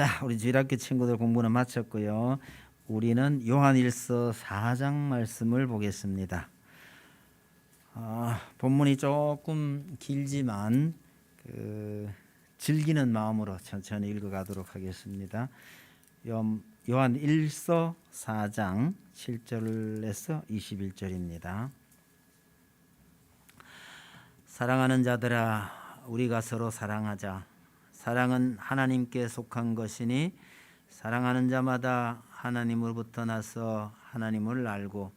자, 우리 주일학교 친구들 공부는 마쳤고요. 우리는 요한일서 4장 말씀을 보겠습니다. 본문이 조금 길지만 즐기는 마음으로 천천히 읽어가도록 하겠습니다. 요한일서 4장 7절에서 21절입니다. 사랑하는 자들아, 우리가 서로 사랑하자. 사랑은 하나님께 속한 것이니 사랑하는 자마다 하나님으로부터 나서 하나님을 알고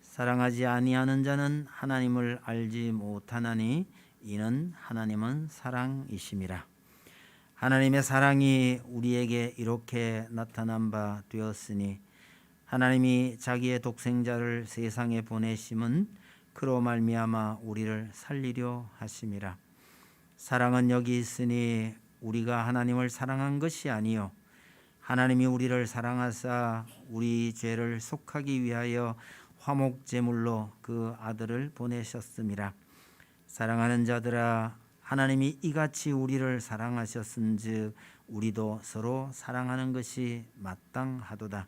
사랑하지 아니하는 자는 하나님을 알지 못하나니 이는 하나님은 사랑이심이라. 하나님의 사랑이 우리에게 이렇게 나타난 바 되었으니 하나님이 자기의 독생자를 세상에 보내심은 그로 말미암아 우리를 살리려 하심이라. 사랑은 여기 있으니 우리가 하나님을 사랑한 것이 아니요 하나님이 우리를 사랑하사 우리 죄를 속하기 위하여 화목 제물로 그 아들을 보내셨음이라. 사랑하는 자들아, 하나님이 이같이 우리를 사랑하셨은즉 우리도 서로 사랑하는 것이 마땅하도다.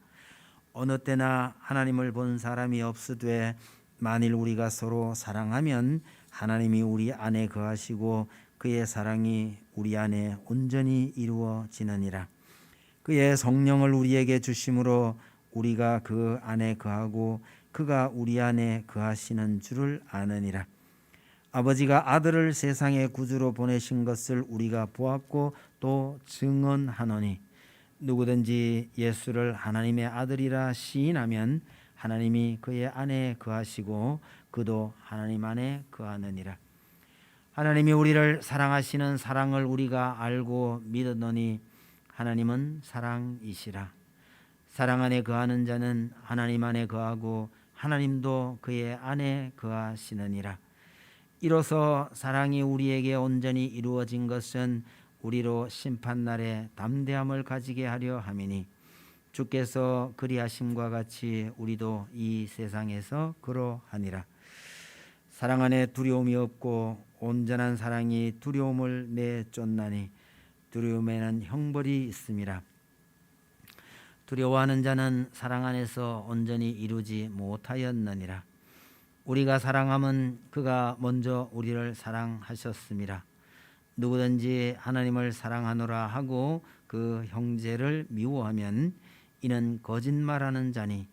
어느 때나 하나님을 본 사람이 없으되 만일 우리가 서로 사랑하면 하나님이 우리 안에 거하시고 그의 사랑이 우리 안에 온전히 이루어지느니라. 그의 성령을 우리에게 주심으로 우리가 그 안에 거하고 그가 우리 안에 거하시는 줄을 아느니라. 아버지가 아들을 세상의 구주로 보내신 것을 우리가 보았고 또 증언하노니 누구든지 예수를 하나님의 아들이라 시인하면 하나님이 그의 안에 거하시고 그도 하나님 안에 거하느니라. 하나님이 우리를 사랑하시는 사랑을 우리가 알고 믿었노니 하나님은 사랑이시라. 사랑 안에 거하는 자는 하나님 안에 거하고 하나님도 그의 안에 거하시느니라. 이로써 사랑이 우리에게 온전히 이루어진 것은 우리로 심판날에 담대함을 가지게 하려 함이니 주께서 그리하심과 같이 우리도 이 세상에서 그러하니라. 사랑 안에 두려움이 없고 온전한 사랑이 두려움을 내쫓나니 두려움에는 형벌이 있음이라. 두려워하는 자는 사랑 안에서 온전히 이루지 못하였느니라. 우리가 사랑함은 그가 먼저 우리를 사랑하셨음이라. 누구든지 하나님을 사랑하노라 하고 그 형제를 미워하면 이는 거짓말하는 자니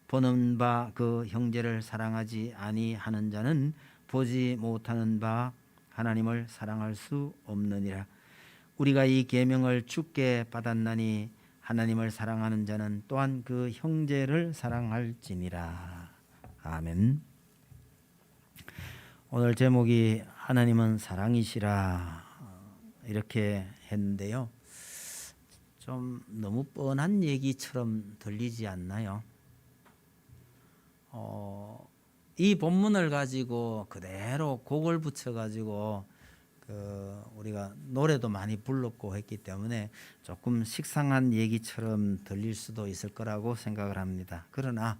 보는 바 그 형제를 사랑하지 아니하는 자는 보지 못하는 바 하나님을 사랑할 수 없느니라. 우리가 이 계명을 주께 받았나니 하나님을 사랑하는 자는 또한 그 형제를 사랑할지니라. 아멘. 오늘 제목이 하나님은 사랑이시라 이렇게 했는데요. 좀 너무 뻔한 얘기처럼 들리지 않나요? 이 본문을 가지고 그대로 곡을 붙여가지고 우리가 노래도 많이 불렀고 했기 때문에 조금 식상한 얘기처럼 들릴 수도 있을 거라고 생각을 합니다. 그러나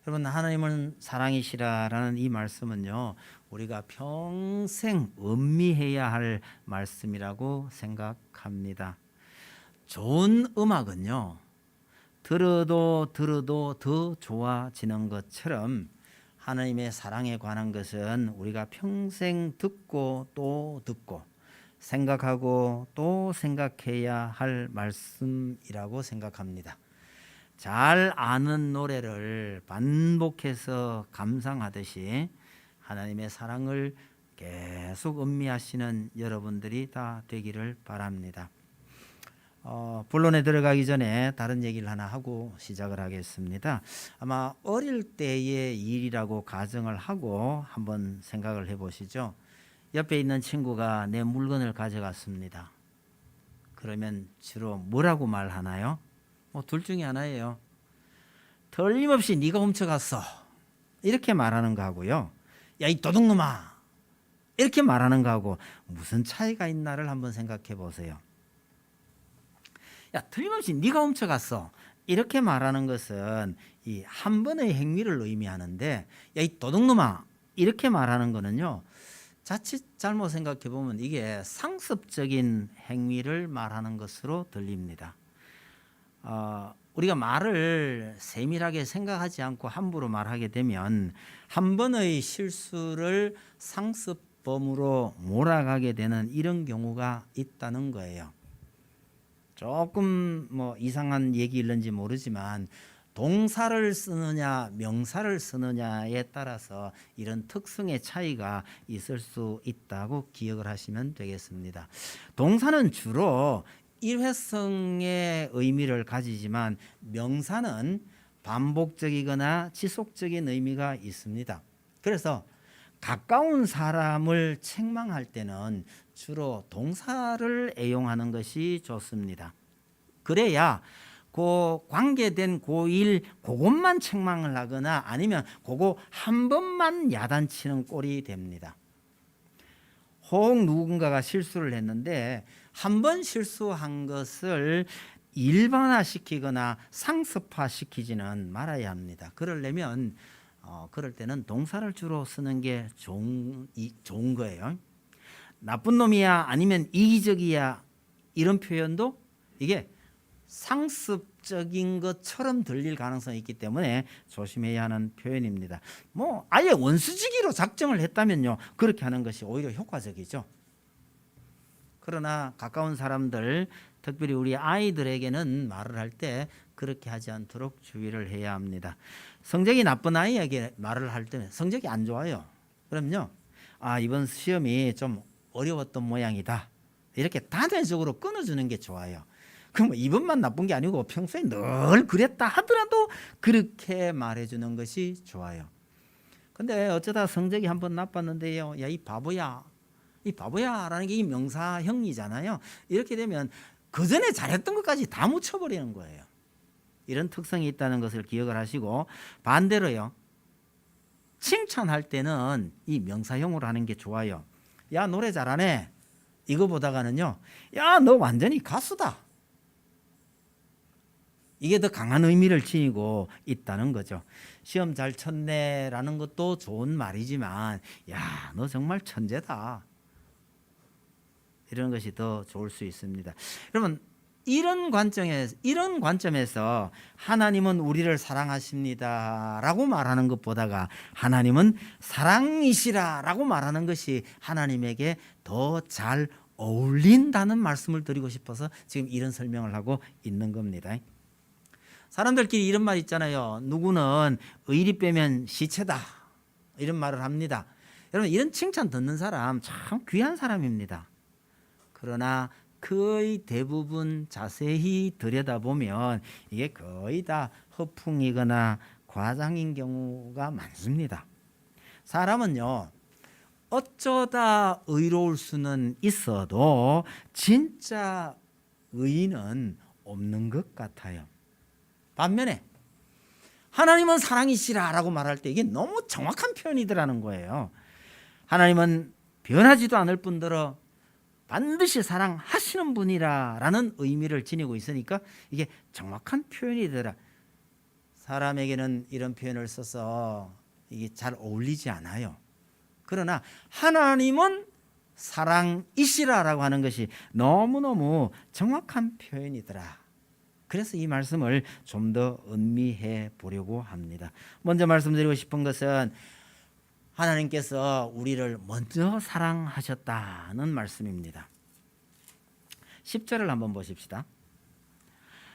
여러분, 하나님은 사랑이시라라는 이 말씀은요, 우리가 평생 음미해야 할 말씀이라고 생각합니다. 좋은 음악은요, 들어도 더 좋아지는 것처럼 하나님의 사랑에 관한 것은 우리가 평생 듣고 또 듣고 생각하고 또 생각해야 할 말씀이라고 생각합니다. 잘 아는 노래를 반복해서 감상하듯이 하나님의 사랑을 계속 음미하시는 여러분들이 다 되기를 바랍니다. 본론에 들어가기 전에 다른 얘기를 하나 하고 시작을 하겠습니다. 아마 어릴 때의 일이라고 가정을 하고 한번 생각을 해보시죠. 옆에 있는 친구가 내 물건을 가져갔습니다. 그러면 주로 뭐라고 말하나요? 둘 중에 하나예요. 틀림없이 네가 훔쳐갔어 이렇게 말하는 거하고요, 야 이 도둑놈아 이렇게 말하는 거하고 무슨 차이가 있나를 한번 생각해 보세요. 야 틀림없이 네가 훔쳐갔어 이렇게 말하는 것은 이 한 번의 행위를 의미하는데 야 이 도둑놈아 이렇게 말하는 거는요, 자칫 잘못 생각해 보면 이게 상습적인 행위를 말하는 것으로 들립니다. 우리가 말을 세밀하게 생각하지 않고 함부로 말하게 되면 한 번의 실수를 상습범으로 몰아가게 되는 이런 경우가 있다는 거예요. 조금 뭐 이상한 얘기일는지 모르지만 동사를 쓰느냐 명사를 쓰느냐에 따라서 이런 특성의 차이가 있을 수 있다고 기억을 하시면 되겠습니다. 동사는 주로 일회성의 의미를 가지지만 명사는 반복적이거나 지속적인 의미가 있습니다. 그래서 가까운 사람을 책망할 때는 주로 동사를 애용하는 것이 좋습니다. 그래야 그 관계된 고1 그것만 책망을 하거나 아니면 그거 한 번만 야단치는 꼴이 됩니다. 혹 누군가가 실수를 했는데 한 번 실수한 것을 일반화시키거나 상습화시키지는 말아야 합니다. 그러려면 그럴 때는 동사를 주로 쓰는 게 좋은 거예요. 나쁜 놈이야 아니면 이기적이야 이런 표현도 이게 상습적인 것처럼 들릴 가능성이 있기 때문에 조심해야 하는 표현입니다. 뭐 아예 원수지기로 작정을 했다면요 그렇게 하는 것이 오히려 효과적이죠. 그러나 가까운 사람들 특별히 우리 아이들에게는 말을 할 때 그렇게 하지 않도록 주의를 해야 합니다. 성적이 나쁜 아이에게 말을 할 때 성적이 안 좋아요. 그럼요 이번 시험이 좀 어려웠던 모양이다 이렇게 단회적으로 끊어주는 게 좋아요. 그럼 이번만 나쁜 게 아니고 평소에 늘 그랬다 하더라도 그렇게 말해주는 것이 좋아요. 근데 어쩌다 성적이 한번 나빴는데요 야 이 바보야 이 바보야라는 게 이 명사형이잖아요. 이렇게 되면 그 전에 잘했던 것까지 다 묻혀버리는 거예요. 이런 특성이 있다는 것을 기억을 하시고 반대로요 칭찬할 때는 이 명사형으로 하는 게 좋아요. 야 노래 잘하네 이거보다가는요 야 너 완전히 가수다 이게 더 강한 의미를 지니고 있다는 거죠. 시험 잘 쳤네라는 것도 좋은 말이지만 야 너 정말 천재다 이런 것이 더 좋을 수 있습니다. 여러분 이런 관점에서 하나님은 우리를 사랑하십니다라고 말하는 것보다가 하나님은 사랑이시라라고 말하는 것이 하나님에게 더 잘 어울린다는 말씀을 드리고 싶어서 지금 이런 설명을 하고 있는 겁니다. 사람들끼리 이런 말 있잖아요. 누구는 의리 빼면 시체다 이런 말을 합니다. 여러분 이런 칭찬 듣는 사람 참 귀한 사람입니다. 그러나 거의 대부분 자세히 들여다보면 이게 거의 다 허풍이거나 과장인 경우가 많습니다. 사람은요 어쩌다 의로울 수는 있어도 진짜 의의는 없는 것 같아요. 반면에 하나님은 사랑이시라라고 말할 때 이게 너무 정확한 표현이더라는 거예요. 하나님은 변하지도 않을 뿐더러 반드시 사랑하시는 분이라는 의미를 지니고 있으니까 이게 정확한 표현이더라. 사람에게는 이런 표현을 써서 이게 잘 어울리지 않아요. 그러나 하나님은 사랑이시라라고 하는 것이 너무너무 정확한 표현이더라. 그래서 이 말씀을 좀 더 음미해 보려고 합니다. 먼저 말씀드리고 싶은 것은 하나님께서 우리를 먼저 사랑하셨다는 말씀입니다. 10절을 한번 보십시다.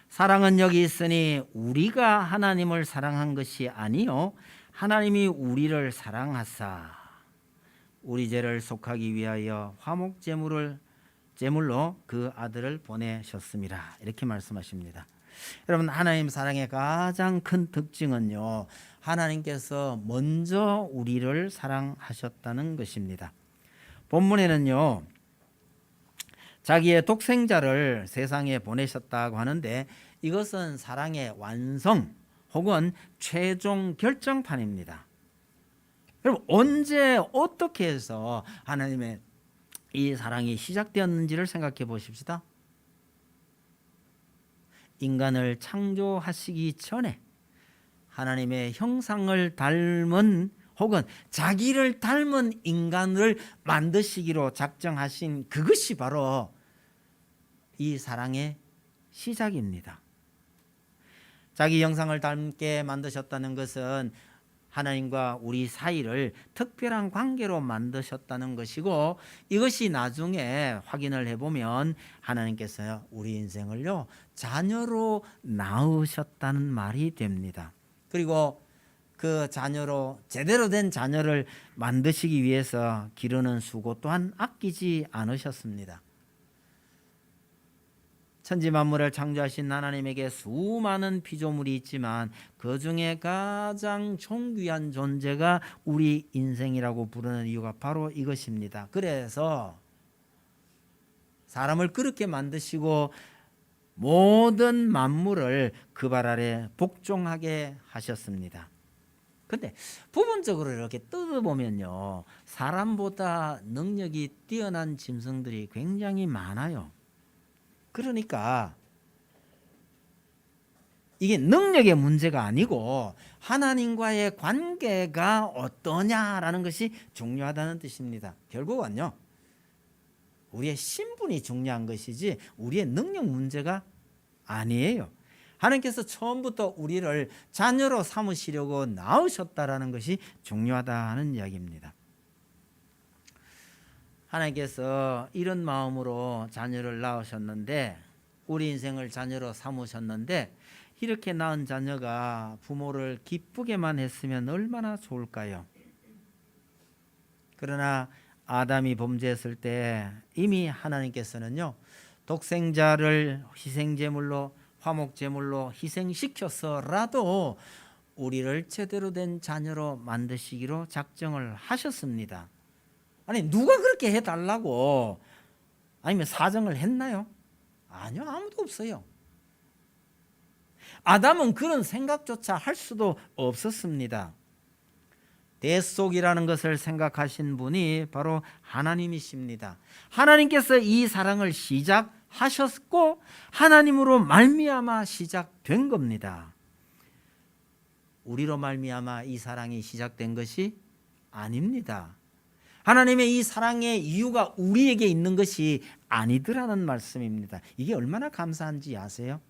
사랑은 여기 있으니 우리가 하나님을 사랑한 것이 아니요 하나님이 우리를 사랑하사 우리 죄를 속하기 위하여 화목 제물로 그 아들을 보내셨습니다. 이렇게 말씀하십니다. 여러분 하나님 사랑의 가장 큰 특징은요 하나님께서 먼저 우리를 사랑하셨다는 것입니다. 본문에는요 자기의 독생자를 세상에 보내셨다고 하는데 이것은 사랑의 완성 혹은 최종 결정판입니다. 여러분 언제 어떻게 해서 하나님의 이 사랑이 시작되었는지를 생각해 보십시다. 인간을 창조하시기 전에 하나님의 형상을 닮은 혹은 자기를 닮은 인간을 만드시기로 작정하신 그것이 바로 이 사랑의 시작입니다. 자기 형상을 닮게 만드셨다는 것은 하나님과 우리 사이를 특별한 관계로 만드셨다는 것이고, 이것이 나중에 확인을 해보면 하나님께서 우리 인생을요 자녀로 낳으셨다는 말이 됩니다. 그리고 그 자녀로 제대로 된 자녀를 만드시기 위해서 기르는 수고 또한 아끼지 않으셨습니다. 천지 만물을 창조하신 하나님에게 수많은 피조물이 있지만 그 중에 가장 존귀한 존재가 우리 인생이라고 부르는 이유가 바로 이것입니다. 그래서 사람을 그렇게 만드시고 모든 만물을 그 발 아래 복종하게 하셨습니다. 근데 부분적으로 이렇게 뜯어보면요, 사람보다 능력이 뛰어난 짐승들이 굉장히 많아요. 그러니까 이게 능력의 문제가 아니고 하나님과의 관계가 어떠냐라는 것이 중요하다는 뜻입니다. 결국은요, 우리의 신분이 중요한 것이지 우리의 능력 문제가 아니에요. 하나님께서 처음부터 우리를 자녀로 삼으시려고 낳으셨다라는 것이 중요하다는 이야기입니다. 하나님께서 이런 마음으로 자녀를 낳으셨는데, 우리 인생을 자녀로 삼으셨는데, 이렇게 낳은 자녀가 부모를 기쁘게만 했으면 얼마나 좋을까요? 그러나 아담이 범죄했을 때 이미 하나님께서는요 독생자를 희생제물로, 화목제물로 희생시켜서라도 우리를 제대로 된 자녀로 만드시기로 작정을 하셨습니다. 아니, 누가 그렇게 해달라고 아니면 사정을 했나요? 아니요, 아무도 없어요. 아담은 그런 생각조차 할 수도 없었습니다. 대속이라는 것을 생각하신 분이 바로 하나님이십니다. 하나님께서 이 사랑을 시작하셨고 하나님으로 말미암아 시작된 겁니다. 우리로 말미암아 이 사랑이 시작된 것이 아닙니다. 하나님의 이 사랑의 이유가 우리에게 있는 것이 아니더라는 말씀입니다. 이게 얼마나 감사한지 아세요?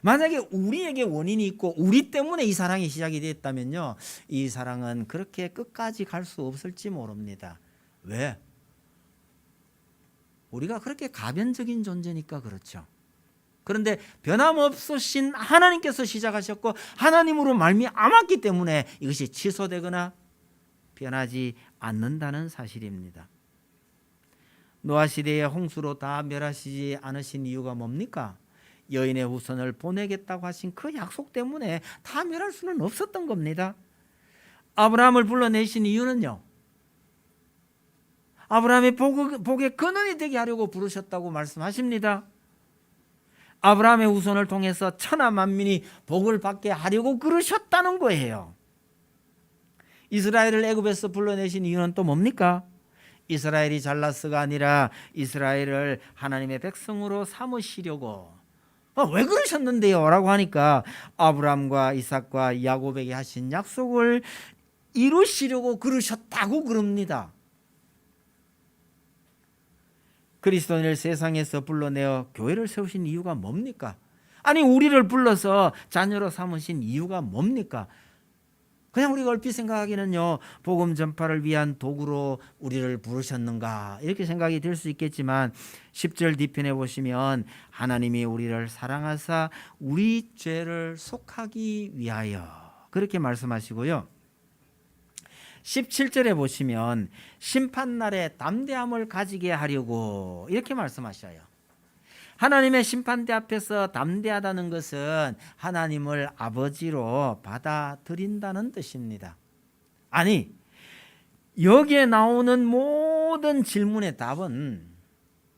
만약에 우리에게 원인이 있고 우리 때문에 이 사랑이 시작이 됐다면요, 이 사랑은 그렇게 끝까지 갈 수 없을지 모릅니다. 왜? 우리가 그렇게 가변적인 존재니까 그렇죠. 그런데 변함없으신 하나님께서 시작하셨고 하나님으로 말미암았기 때문에 이것이 취소되거나 변하지 않는다는 사실입니다. 노아 시대의 홍수로 다 멸하시지 않으신 이유가 뭡니까? 여인의 후손을 보내겠다고 하신 그 약속 때문에 다 멸할 수는 없었던 겁니다. 아브라함을 불러내신 이유는요, 아브라함의 복의 근원이 되게 하려고 부르셨다고 말씀하십니다. 아브라함의 후손을 통해서 천하 만민이 복을 받게 하려고 그러셨다는 거예요. 이스라엘을 애굽에서 불러내신 이유는 또 뭡니까? 이스라엘이 잘나서가 아니라 이스라엘을 하나님의 백성으로 삼으시려고. 왜 그러셨는데요? 라고 하니까 아브라함과 이삭과 야곱에게 하신 약속을 이루시려고 그러셨다고 그럽니다. 그리스도인을 세상에서 불러내어 교회를 세우신 이유가 뭡니까? 아니, 우리를 불러서 자녀로 삼으신 이유가 뭡니까? 그냥 우리가 얼핏 생각하기는요, 복음 전파를 위한 도구로 우리를 부르셨는가 이렇게 생각이 될 수 있겠지만 10절 뒤편에 보시면 하나님이 우리를 사랑하사 우리 죄를 속하기 위하여 그렇게 말씀하시고요, 17절에 보시면 심판날에 담대함을 가지게 하려고 이렇게 말씀하셔요. 하나님의 심판대 앞에서 담대하다는 것은 하나님을 아버지로 받아들인다는 뜻입니다. 아니, 여기에 나오는 모든 질문의 답은,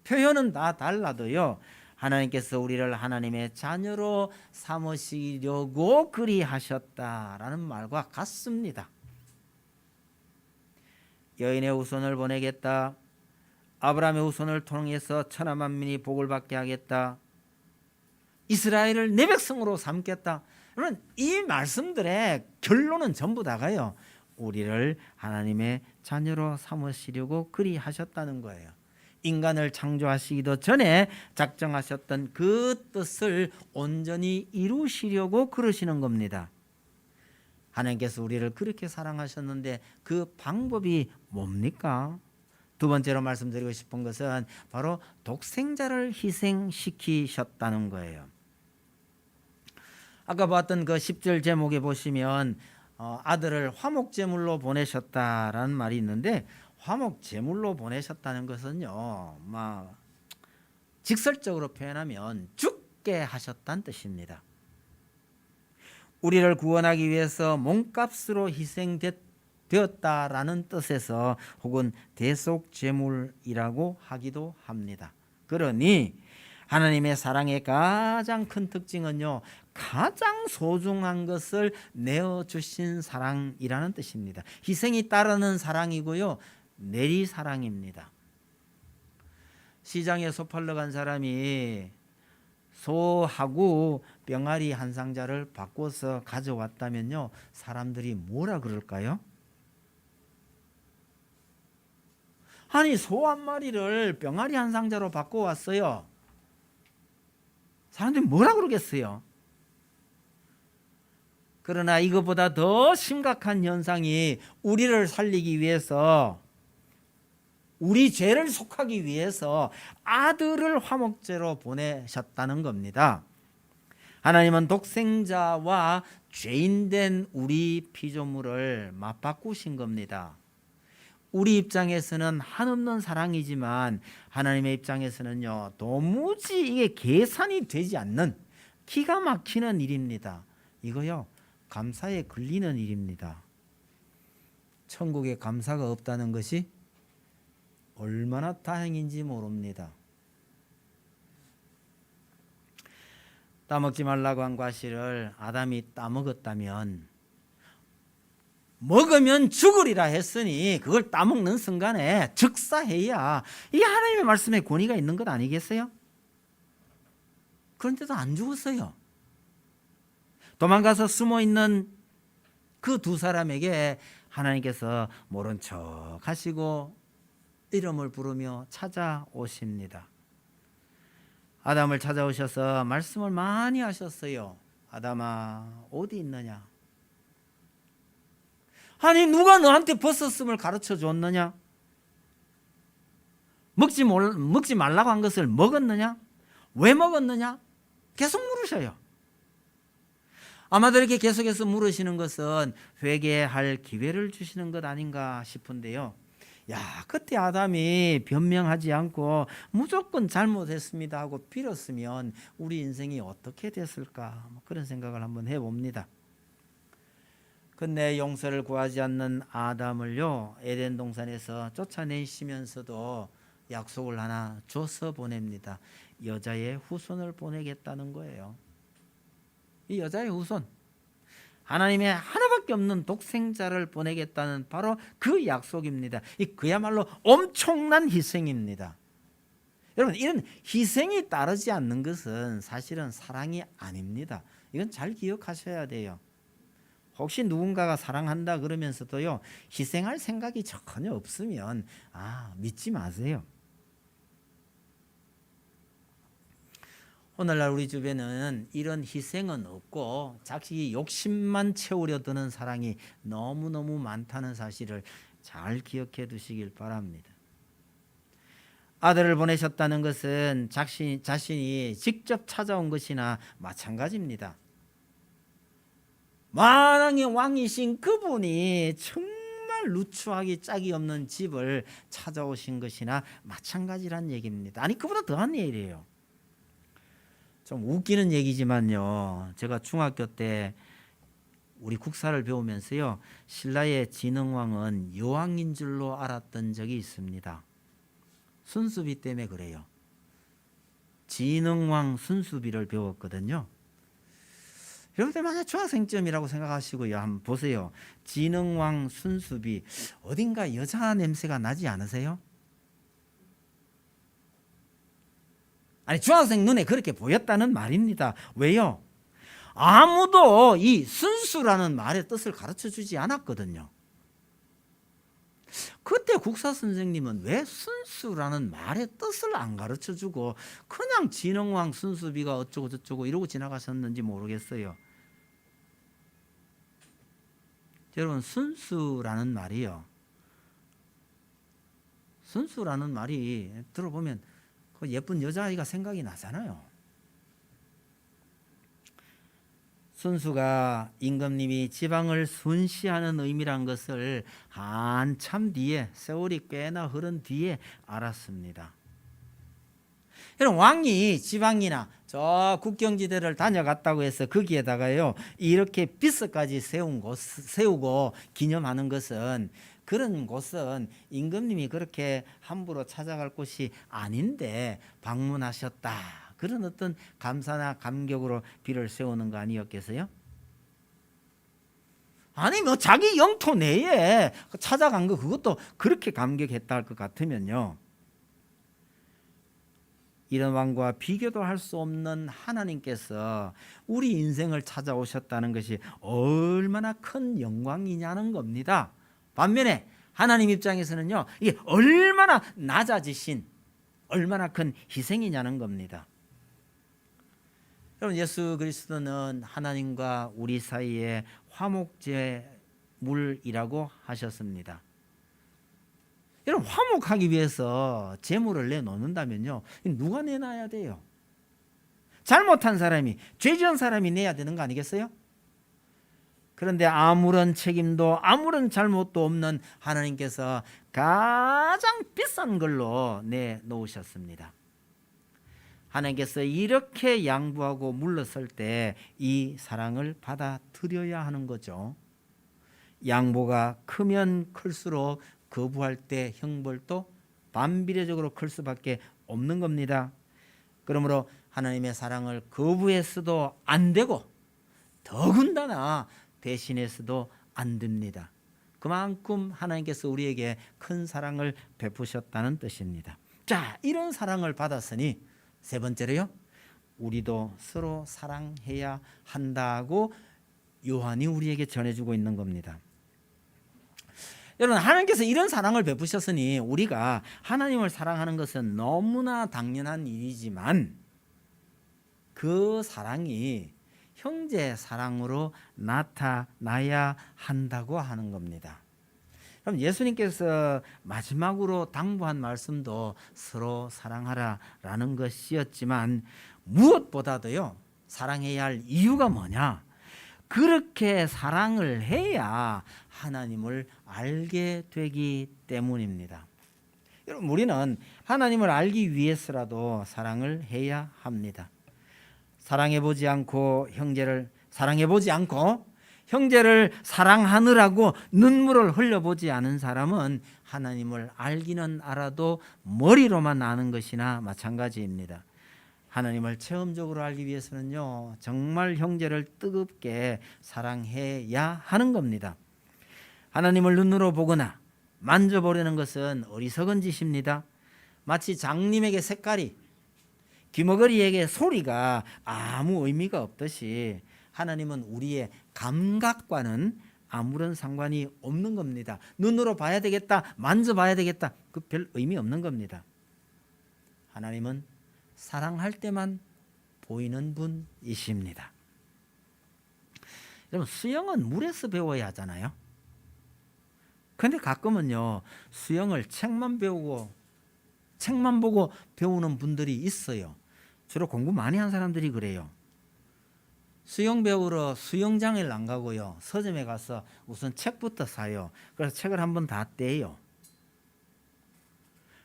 표현은 다 달라도요, 하나님께서 우리를 하나님의 자녀로 삼으시려고 그리하셨다라는 말과 같습니다. 여인의 후손을 보내겠다, 아브라함의 후손을 통해서 천하 만민이 복을 받게 하겠다, 이스라엘을 내 백성으로 삼겠다. 그러면 이 말씀들의 결론은 전부 다가요, 우리를 하나님의 자녀로 삼으시려고 그리 하셨다는 거예요. 인간을 창조하시기도 전에 작정하셨던 그 뜻을 온전히 이루시려고 그러시는 겁니다. 하나님께서 우리를 그렇게 사랑하셨는데 그 방법이 뭡니까? 두 번째로 말씀드리고 싶은 것은 바로 독생자를 희생시키셨다는 거예요. 아까 봤던 그 10절 제목에 보시면 아들을 화목제물로 보내셨다라는 말이 있는데, 화목제물로 보내셨다는 것은요, 직설적으로 표현하면 죽게 하셨다는 뜻입니다. 우리를 구원하기 위해서 몸값으로 희생되었다라는 뜻에서 혹은 대속제물이라고 하기도 합니다. 그러니 하나님의 사랑의 가장 큰 특징은요, 가장 소중한 것을 내어주신 사랑이라는 뜻입니다. 희생이 따르는 사랑이고요, 내리사랑입니다. 시장에 소 팔러 간 사람이 소하고 병아리 한 상자를 바꿔서 가져왔다면요, 사람들이 뭐라 그럴까요? 아니, 소 한 마리를 병아리 한 상자로 바꿔왔어요. 사람들이 뭐라 그러겠어요? 그러나 이것보다 더 심각한 현상이, 우리를 살리기 위해서, 우리 죄를 속하기 위해서 아들을 화목제로 보내셨다는 겁니다. 하나님은 독생자와 죄인된 우리 피조물을 맞바꾸신 겁니다. 우리 입장에서는 한없는 사랑이지만 하나님의 입장에서는요, 도무지 이게 계산이 되지 않는 기가 막히는 일입니다. 이거요, 감사에 걸리는 일입니다. 천국에 감사가 없다는 것이 얼마나 다행인지 모릅니다. 따먹지 말라고 한 과실을 아담이 따먹었다면, 먹으면 죽으리라 했으니 그걸 따먹는 순간에 즉사해야 이게 하나님의 말씀에 권위가 있는 것 아니겠어요? 그런데도 안 죽었어요. 도망가서 숨어있는 그 두 사람에게 하나님께서 모른 척 하시고 이름을 부르며 찾아오십니다. 아담을 찾아오셔서 말씀을 많이 하셨어요. 아담아, 어디 있느냐? 아니, 누가 너한테 벗었음을 가르쳐 줬느냐? 먹지 말라고 한 것을 먹었느냐? 왜 먹었느냐? 계속 물으셔요. 아마도 이렇게 계속해서 물으시는 것은 회개할 기회를 주시는 것 아닌가 싶은데요. 그때 아담이 변명하지 않고 무조건 잘못했습니다 하고 빌었으면 우리 인생이 어떻게 됐을까, 그런 생각을 한번 해봅니다. 근데 용서를 구하지 않는 아담을요, 에덴 동산에서 쫓아내시면서도 약속을 하나 줘서 보냅니다. 여자의 후손을 보내겠다는 거예요. 이 여자의 후손, 하나님의 하나밖에 없는 독생자를 보내겠다는 바로 그 약속입니다. 그야말로 엄청난 희생입니다. 여러분, 이런 희생이 따르지 않는 것은 사실은 사랑이 아닙니다. 이건 잘 기억하셔야 돼요. 혹시 누군가가 사랑한다 그러면서도요, 희생할 생각이 전혀 없으면 믿지 마세요. 오늘날 우리 주변은 이런 희생은 없고 자기 욕심만 채우려 드는 사랑이 너무너무 많다는 사실을 잘 기억해 두시길 바랍니다. 아들을 보내셨다는 것은 자신이 직접 찾아온 것이나 마찬가지입니다. 만왕의 왕이신 그분이 정말 누추하기 짝이 없는 집을 찾아오신 것이나 마찬가지란 얘기입니다. 아니, 그보다 더한 일이에요. 좀 웃기는 얘기지만요, 제가 중학교 때 우리 국사를 배우면서요, 신라의 진흥왕은 여왕인 줄로 알았던 적이 있습니다. 순수비 때문에 그래요. 진흥왕 순수비를 배웠거든요. 여러분들 만약 중학생쯤이라고 생각하시고요, 한번 보세요. 진흥왕 순수비, 어딘가 여자 냄새가 나지 않으세요? 아니, 중학생 눈에 그렇게 보였다는 말입니다. 왜요? 아무도 이 순수라는 말의 뜻을 가르쳐 주지 않았거든요. 그때 국사 선생님은 왜 순수라는 말의 뜻을 안 가르쳐 주고 그냥 진흥왕 순수비가 어쩌고 저쩌고 이러고 지나가셨는지 모르겠어요. 여러분, 순수라는 말이요, 순수라는 말이 들어보면 그 예쁜 여자아이가 생각이 나잖아요. 순수가 임금님이 지방을 순시하는 의미란 것을 한참 뒤에, 세월이 꽤나 흐른 뒤에 알았습니다. 여러분, 왕이 지방이나 저 국경지대를 다녀갔다고 해서 거기에다가요 이렇게 비서까지 세우고 기념하는 것은, 그런 곳은 임금님이 그렇게 함부로 찾아갈 곳이 아닌데 방문하셨다, 그런 어떤 감사나 감격으로 비를 세우는 거 아니었겠어요? 아니 뭐 자기 영토 내에 찾아간 거, 그것도 그렇게 감격했다 할 것 같으면요, 이런 왕과 비교도 할 수 없는 하나님께서 우리 인생을 찾아오셨다는 것이 얼마나 큰 영광이냐는 겁니다. 반면에 하나님 입장에서는요, 이게 얼마나 낮아지신, 얼마나 큰 희생이냐는 겁니다. 여러분, 예수 그리스도는 하나님과 우리 사이에 화목제물이라고 하셨습니다. 여러분, 화목하기 위해서 제물을 내놓는다면요, 누가 내놔야 돼요? 잘못한 사람이, 죄 지은 사람이 내야 되는 거 아니겠어요? 그런데 아무런 책임도 아무런 잘못도 없는 하나님께서 가장 비싼 걸로 내놓으셨습니다. 하나님께서 이렇게 양보하고 물러설 때 이 사랑을 받아들여야 하는 거죠. 양보가 크면 클수록 거부할 때 형벌도 반비례적으로 클 수밖에 없는 겁니다. 그러므로 하나님의 사랑을 거부해서도 안 되고 더군다나 대신해서도 안 됩니다. 그만큼 하나님께서 우리에게 큰 사랑을 베푸셨다는 뜻입니다. 자, 이런 사랑을 받았으니 세 번째로요, 우리도 서로 사랑해야 한다고 요한이 우리에게 전해주고 있는 겁니다. 여러분, 하나님께서 이런 사랑을 베푸셨으니 우리가 하나님을 사랑하는 것은 너무나 당연한 일이지만 그 사랑이 형제 사랑으로 나타나야 한다고 하는 겁니다. 그럼 예수님께서 마지막으로 당부한 말씀도 서로 사랑하라라는 것이었지만, 무엇보다도요, 사랑해야 할 이유가 뭐냐? 그렇게 사랑을 해야 하나님을 알게 되기 때문입니다. 여러분, 우리는 하나님을 알기 위해서라도 사랑을 해야 합니다. 사랑해보지 않고 형제를 사랑하느라고 눈물을 흘려보지 않은 사람은 하나님을 알기는 알아도 머리로만 아는 것이나 마찬가지입니다. 하나님을 체험적으로 알기 위해서는요, 정말 형제를 뜨겁게 사랑해야 하는 겁니다. 하나님을 눈으로 보거나 만져보려는 것은 어리석은 짓입니다. 마치 장님에게 색깔이, 귀머거리에게 소리가 아무 의미가 없듯이 하나님은 우리의 감각과는 아무런 상관이 없는 겁니다. 눈으로 봐야 되겠다, 만져봐야 되겠다, 그 별 의미 없는 겁니다. 하나님은 사랑할 때만 보이는 분이십니다. 여러분, 수영은 물에서 배워야 하잖아요. 그런데 가끔은요, 수영을 책만 보고 배우는 분들이 있어요. 주로 공부 많이 한 사람들이 그래요. 수영 배우러 수영장을 안 가고요, 서점에 가서 우선 책부터 사요. 그래서 책을 한번 다 떼요.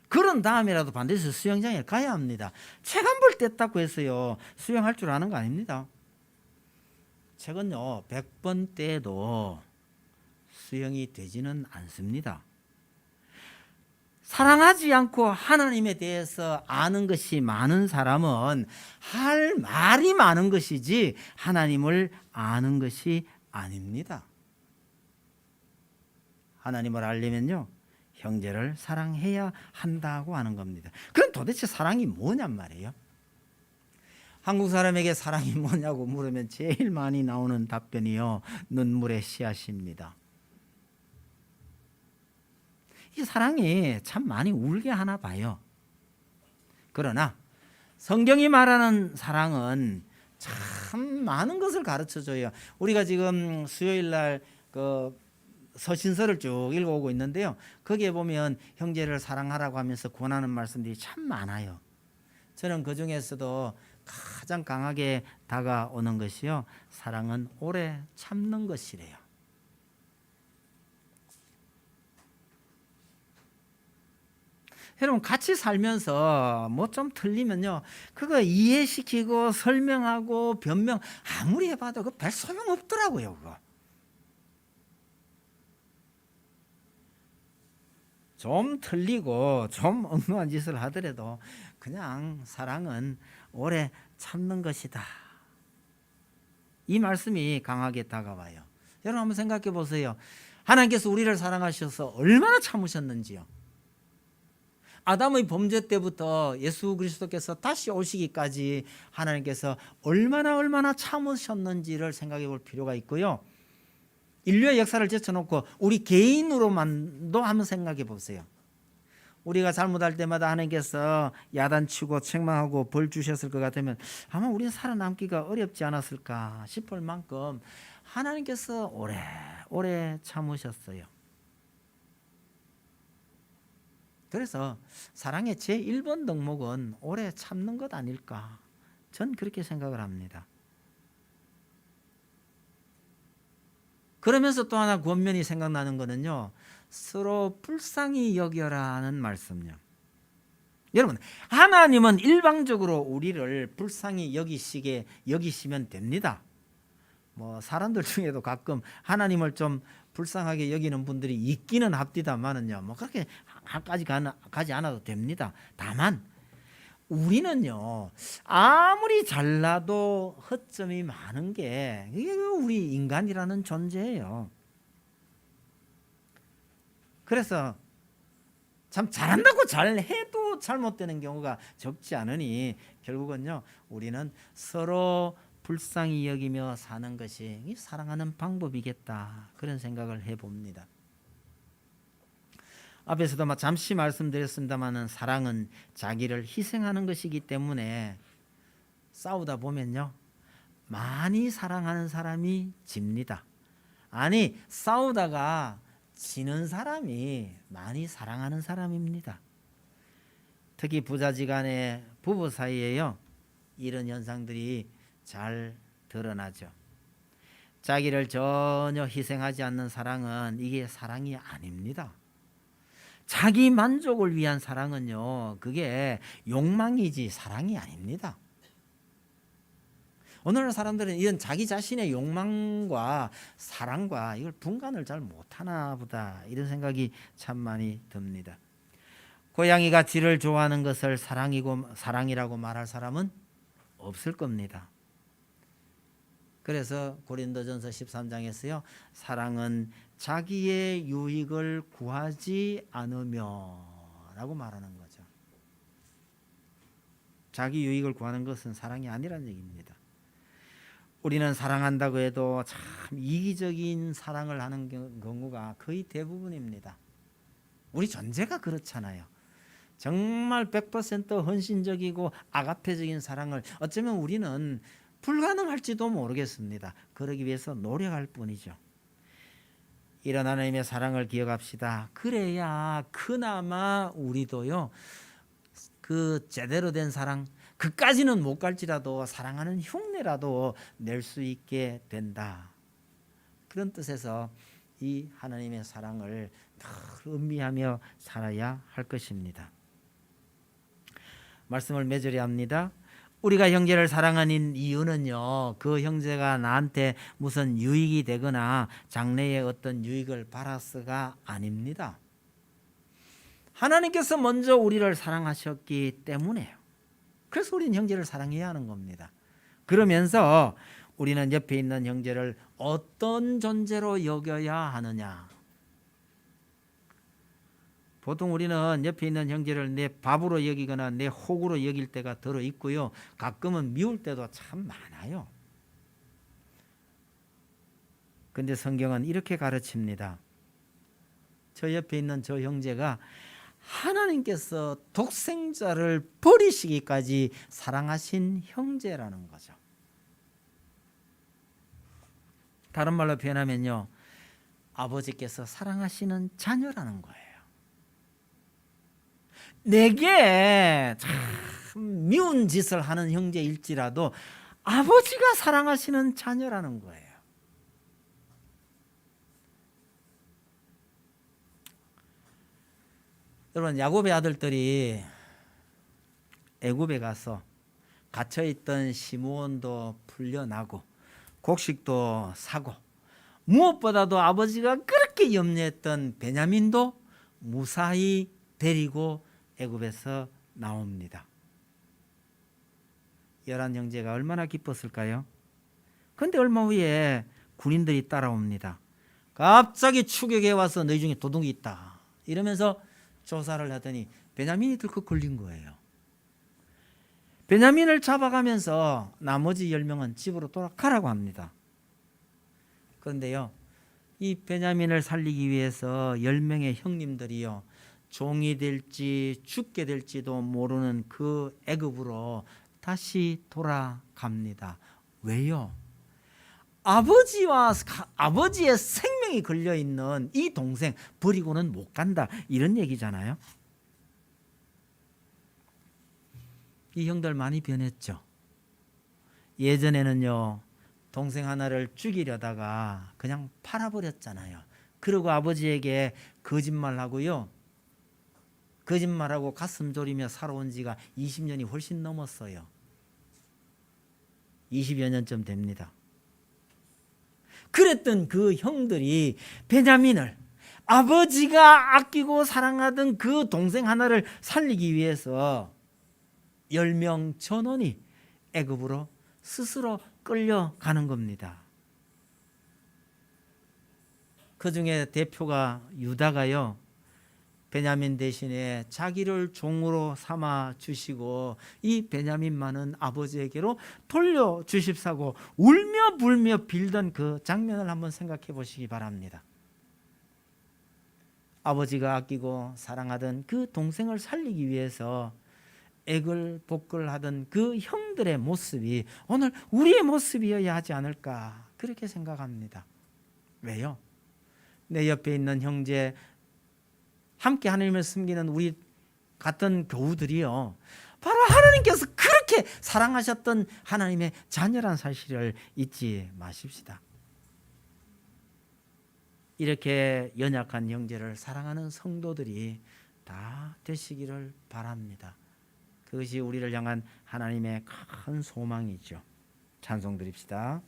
그런 다음이라도 반드시 수영장에 가야 합니다. 책 한 번 뗐다고 해서요 수영할 줄 아는 거 아닙니다. 책은요 100번 떼도 수영이 되지는 않습니다. 사랑하지 않고 하나님에 대해서 아는 것이 많은 사람은 할 말이 많은 것이지 하나님을 아는 것이 아닙니다. 하나님을 알려면요, 형제를 사랑해야 한다고 하는 겁니다. 그럼 도대체 사랑이 뭐냔 말이에요. 한국 사람에게 사랑이 뭐냐고 물으면 제일 많이 나오는 답변이요, 눈물의 씨앗입니다. 이 사랑이 참 많이 울게 하나 봐요. 그러나 성경이 말하는 사랑은 참 많은 것을 가르쳐줘요. 우리가 지금 수요일 날 그 서신서를 쭉 읽어오고 있는데요. 거기에 보면 형제를 사랑하라고 하면서 권하는 말씀들이 참 많아요. 저는 그 중에서도 가장 강하게 다가오는 것이요, 사랑은 오래 참는 것이래요. 여러분, 같이 살면서 뭐 좀 틀리면요, 그거 이해시키고 설명하고 변명 아무리 해봐도 그 별 소용 없더라고요. 그거 좀 틀리고 좀 엉뚱한 짓을 하더라도 그냥 사랑은 오래 참는 것이다. 이 말씀이 강하게 다가와요. 여러분 한번 생각해 보세요. 하나님께서 우리를 사랑하셔서 얼마나 참으셨는지요. 아담의 범죄 때부터 예수 그리스도께서 다시 오시기까지 하나님께서 얼마나 참으셨는지를 생각해 볼 필요가 있고요. 인류의 역사를 제쳐놓고 우리 개인으로만도 한번 생각해 보세요. 우리가 잘못할 때마다 하나님께서 야단치고 책망하고 벌 주셨을 것 같으면 아마 우리는 살아남기가 어렵지 않았을까 싶을 만큼 하나님께서 오래 참으셨어요. 그래서 사랑의 제1번 덕목은 오래 참는 것 아닐까, 전 그렇게 생각을 합니다. 그러면서 또 하나 권면이 생각나는 거는요, 서로 불쌍히 여겨라는 말씀요. 여러분, 하나님은 일방적으로 우리를 불쌍히 여기시면 됩니다. 뭐 사람들 중에도 가끔 하나님을 좀 불쌍하게 여기는 분들이 있기는 합디다만은요, 뭐 그렇게 가지 않아도 됩니다. 다만 우리는요, 아무리 잘나도 허점이 많은 게 이게 우리 인간이라는 존재예요. 그래서 참 잘한다고 잘해도 잘못되는 경우가 적지 않으니 결국은요, 우리는 서로 불쌍히 여기며 사는 것이 사랑하는 방법이겠다, 그런 생각을 해봅니다. 앞에서도 잠시 말씀드렸습니다마는 사랑은 자기를 희생하는 것이기 때문에 싸우다 보면요, 많이 사랑하는 사람이 집니다. 아니, 싸우다가 지는 사람이 많이 사랑하는 사람입니다. 특히 부자지간의 부부 사이에요, 이런 현상들이 잘 드러나죠. 자기를 전혀 희생하지 않는 사랑은 이게 사랑이 아닙니다. 자기 만족을 위한 사랑은요, 그게 욕망이지 사랑이 아닙니다. 오늘날 사람들은 이런 자기 자신의 욕망과 사랑과 이걸 분간을 잘 못하나 보다, 이런 생각이 참 많이 듭니다. 고양이가 쥐를 좋아하는 것을 사랑이라고 말할 사람은 없을 겁니다. 그래서 고린도전서 13장에서요, 사랑은 자기의 유익을 구하지 않으며 라고 말하는 거죠. 자기 유익을 구하는 것은 사랑이 아니라는 얘기입니다. 우리는 사랑한다고 해도 참 이기적인 사랑을 하는 경우가 거의 대부분입니다. 우리 존재가 그렇잖아요. 정말 100% 헌신적이고 아가페적인 사랑을 어쩌면 우리는 불가능할지도 모르겠습니다. 그러기 위해서 노력할 뿐이죠. 이런 하나님의 사랑을 기억합시다. 그래야 그나마 우리도요, 그 제대로 된 사랑, 그까지는 못 갈지라도 사랑하는 흉내라도 낼 수 있게 된다. 그런 뜻에서 이 하나님의 사랑을 늘 음미하며 살아야 할 것입니다. 말씀을 맺으려 합니다. 우리가 형제를 사랑하는 이유는요, 그 형제가 나한테 무슨 유익이 되거나 장래에 어떤 유익을 바라서가 아닙니다. 하나님께서 먼저 우리를 사랑하셨기 때문에요. 그래서 우리는 형제를 사랑해야 하는 겁니다. 그러면서 우리는 옆에 있는 형제를 어떤 존재로 여겨야 하느냐. 보통 우리는 옆에 있는 형제를 내 밥으로 여기거나 내 혹으로 여길 때가 들어 있고요, 가끔은 미울 때도 참 많아요. 근데 성경은 이렇게 가르칩니다. 저 옆에 있는 저 형제가 하나님께서 독생자를 버리시기까지 사랑하신 형제라는 거죠. 다른 말로 표현하면요, 아버지께서 사랑하시는 자녀라는 거예요. 내게 참 미운 짓을 하는 형제일지라도 아버지가 사랑하시는 자녀라는 거예요. 여러분, 야곱의 아들들이 애굽에 가서 갇혀있던 시므온도 풀려나고 곡식도 사고, 무엇보다도 아버지가 그렇게 염려했던 베냐민도 무사히 데리고 애굽에서 나옵니다. 11형제가 얼마나 기뻤을까요? 그런데 얼마 후에 군인들이 따라옵니다. 갑자기 추격해 와서 너희 중에 도둑이 있다 이러면서 조사를 하더니 베냐민이 들컥 걸린 거예요. 베냐민을 잡아가면서 나머지 10명은 집으로 돌아가라고 합니다. 그런데요, 이 베냐민을 살리기 위해서 10명의 형님들이요, 종이 될지 죽게 될지도 모르는 그 애굽으로 다시 돌아갑니다. 왜요? 아버지의 생명이 걸려있는 이 동생 버리고는 못 간다, 이런 얘기잖아요. 이 형들 많이 변했죠. 예전에는요, 동생 하나를 죽이려다가 그냥 팔아버렸잖아요. 그리고 아버지에게 거짓말하고요, 거짓말하고 가슴 졸이며 살아온 지가 20년이 훨씬 넘었어요. 20여 년쯤 됩니다. 그랬던 그 형들이 베냐민을, 아버지가 아끼고 사랑하던 그 동생 하나를 살리기 위해서 10명 전원이 애굽으로 스스로 끌려가는 겁니다. 그 중에 대표가 유다가요, 베냐민 대신에 자기를 종으로 삼아 주시고 이 베냐민만은 아버지에게로 돌려 주십사고 울며 불며 빌던 그 장면을 한번 생각해 보시기 바랍니다. 아버지가 아끼고 사랑하던 그 동생을 살리기 위해서 애걸복걸하던 그 형들의 모습이 오늘 우리의 모습이어야 하지 않을까, 그렇게 생각합니다. 왜요? 내 옆에 있는 형제, 함께 하나님을 섬기는 우리 같은 교우들이요, 바로 하나님께서 그렇게 사랑하셨던 하나님의 자녀란 사실을 잊지 마십시다. 이렇게 연약한 형제를 사랑하는 성도들이 다 되시기를 바랍니다. 그것이 우리를 향한 하나님의 큰 소망이죠. 찬송 드립시다.